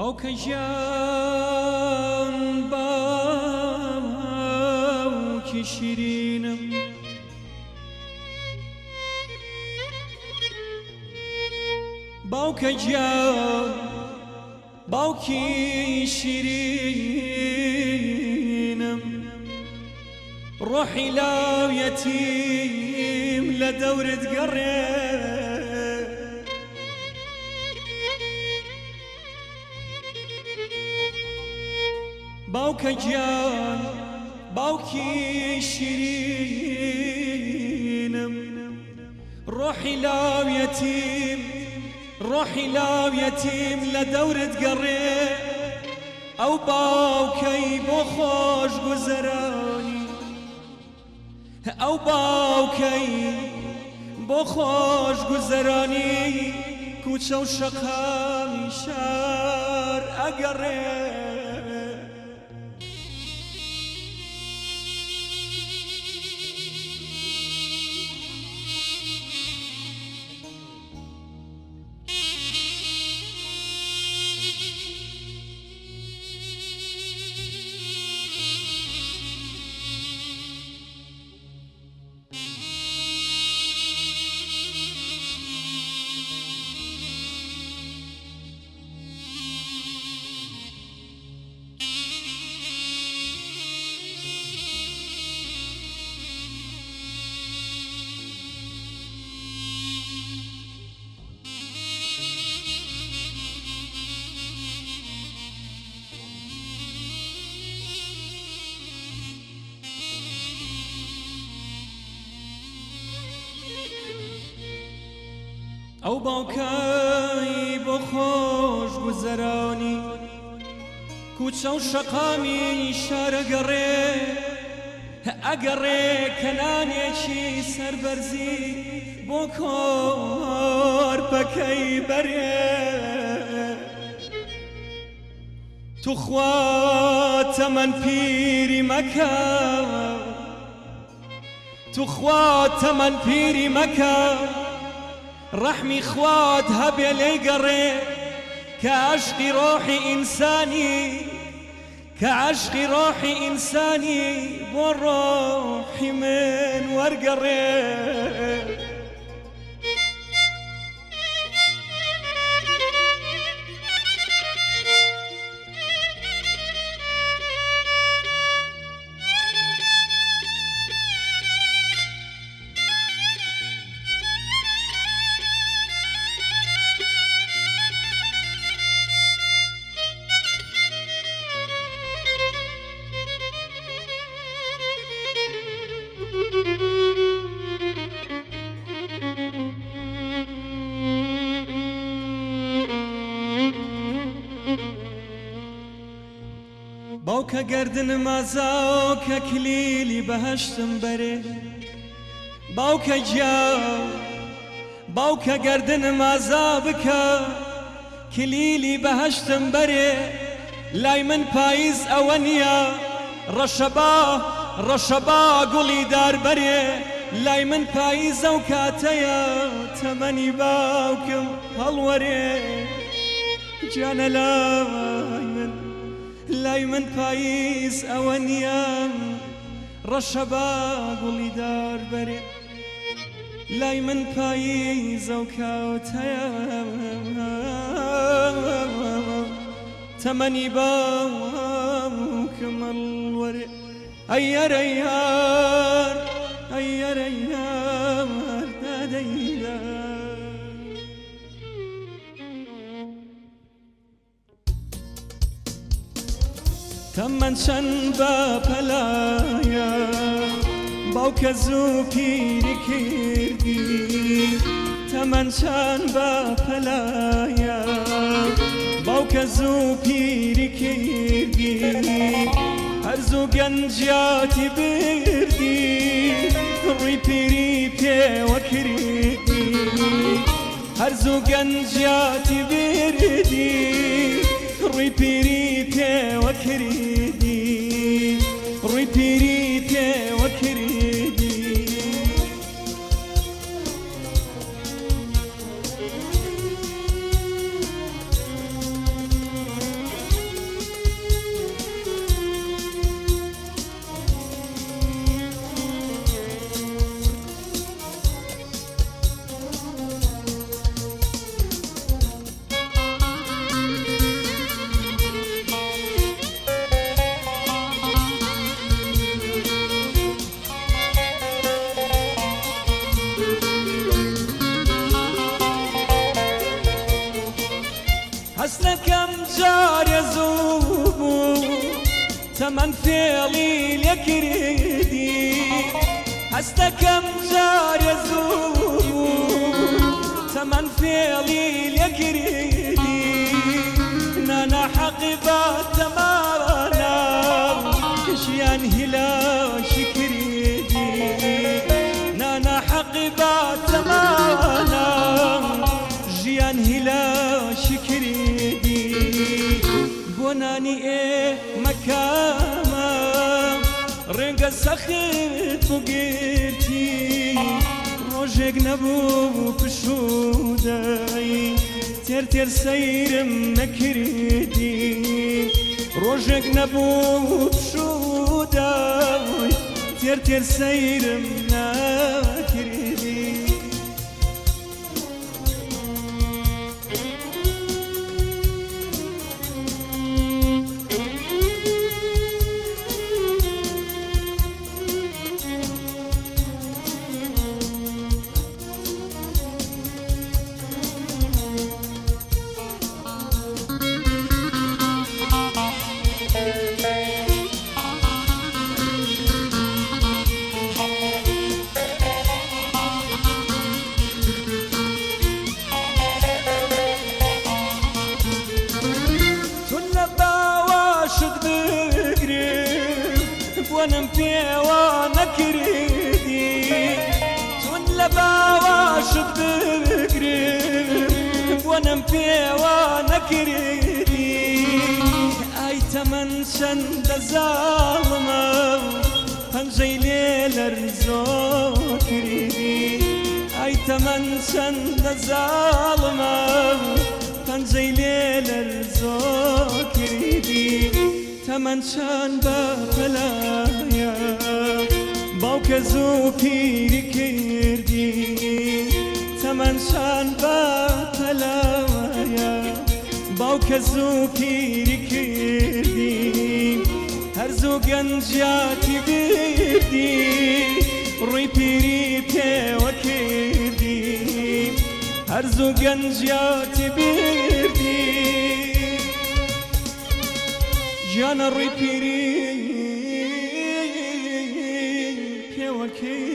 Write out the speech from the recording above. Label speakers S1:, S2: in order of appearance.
S1: باوکە ژیان باوکی شیرینم باوکە گیان باوکی شیرینم ڕۆحی لاو یەتیم لە دەورت گەڕێ باوکە گیان باوکی شیرینم ڕۆحی لاو یەتیم ڕۆحی لاو یەتیم لە دەورت گەڕێ ئەو باوکەی بۆ خۆش گوزەرانی ئەو باوکەی بۆ خۆش گوزەرانی کوچە و شەقامی شار ئەگەڕێ ئەو باوکەی بۆ خۆش گوزەرانی کوچە و شەقامی شارەگەڕێ ئەگەڕێ کەنانێکی سەربەرزی بۆ کۆرپەکەی بەرێ توخوا تەمەن پیری مەکە توخوا تەمەن پیری مەکە ڕەحمی خوات هەبێ لێی گەڕێ کە عەشقی ڕۆحی ئینسانی کە عەشقی ڕۆحی ئینسانی بۆ ڕۆحی من وەرگەڕێ باوکە گەردن مازاو کە کلیلی بەهەشتم بەرێ باوکە گیان باوکە گەردن مازا بکە کلیلی بەهەشتم بەرێ لای من پاییز ئەوە نییە ڕەشەبا گوڵی داربەرێ لای من پاییزە و کاتەیە تەمەنی باوکم هەڵوەرێ گیانە لای من پاییز ئەوە نییە ڕەشەبا گوڵی داربەرێ لای من پاییزە و کاتەیە تەمەنی باوکم هەڵوەرێ ئەیەرەیار ئەیەرەیار دادەیرە تەمەن چەند بە پەلایە باوکە زوو پیری کردی تەمەن چەند بە پەلایە باوکە زوو پیری کردی هەرزوو گەنجیاتی بردی ڕووی پیری پێوە کردی هەرزوو گەنجیاتی بردی ڕووی پیری پێوە کردی ڕووی پیری پێوە کردی هەستەکەم جارێ زوو بوو تەمەەن فێڵی لێکردی هەستەکەم جارێ زوو بوو تەمەەن فێڵی لێکردی نانە حەقی بە تەمانە ژیان هیلاشی کردی نانە حەقی بە تەمانە ژیان هیلاشی کردی بۆ نانی ئێمەکەمە ڕێگە سەخت بگرتی ڕۆژێک نەبوو پشودەی تێر تێر سەیرم نەکردی ڕۆژێک نەبوو پشودەی تێر تێر سەیرم نەکردی وەنم پێوە نەکردی چون لە باوەشت بگرم وەنم پێوە نەکردی ئای تەمەەن چەندە زاڵمە پەنجەی لێ لەرزۆ کردی ئای تەمەەن چەندە زاڵمە پەنجەی لێ لەرزۆ کردی تەمەەن چەند بە بەلایە باوکە زوو پیری کردی تەمەەن چەند بە بەلایە باوکە زوو پیری کردی هەرزوو گەنجاتی بردی ڕووی پیری پێوە کردی هەرزوو گەنجاتی بردی گیانە ڕووی پیری پێوە کردی